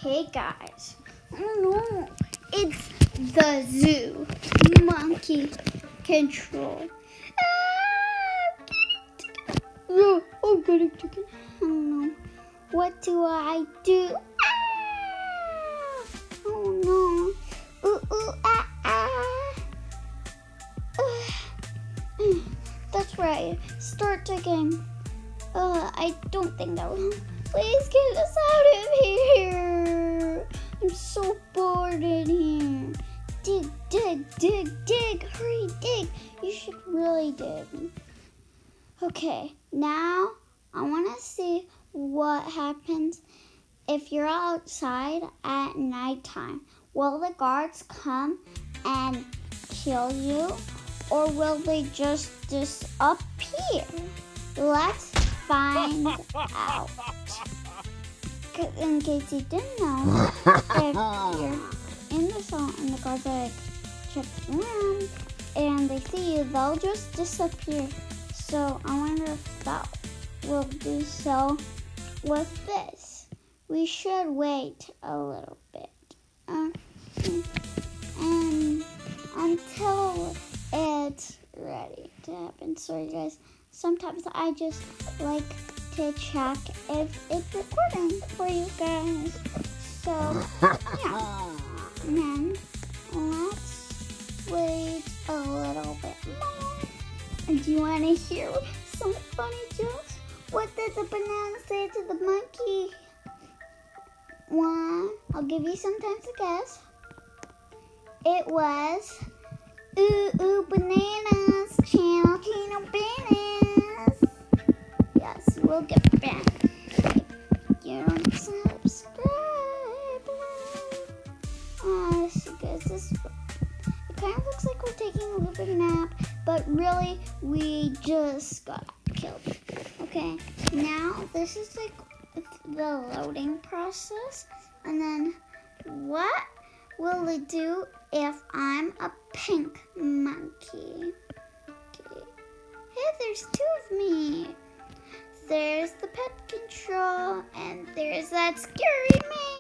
Hey guys, oh no, it's the zoo, monkey control. I'm getting chicken. Oh no, what do I do? Oh no, That's right, start the game. I don't think that will. Please get us out of here. I'm so bored in here. Dig, dig, dig, dig. Hurry, dig. You should really dig. Okay, now I want to see what happens if you're outside at nighttime. Will the guards come and kill you, or will they just disappear? Let's find out. In case you didn't know, if you're in the song and the guards are like checking around and they see you, they'll just disappear. So I wonder if that will do so with this. We should wait a little bit and until it's ready to happen. Sorry guys, sometimes I just like to check if it's recording for you guys. So yeah, and then let's wait a little bit more. And do you want to hear some funny jokes? What did the banana say to the monkey? One, I'll give you some time to guess. It was, ooh, bananas, channel bananas. Yes, we'll get back. If you don't subscribe. So guys, it kind of looks like we're taking a little bit of nap, but really, we just got killed. Okay, now this is like the loading process, and then what will it do if I'm a pink monkey? Okay. Hey, there's two of me. There's the pet control, and there's that scary man.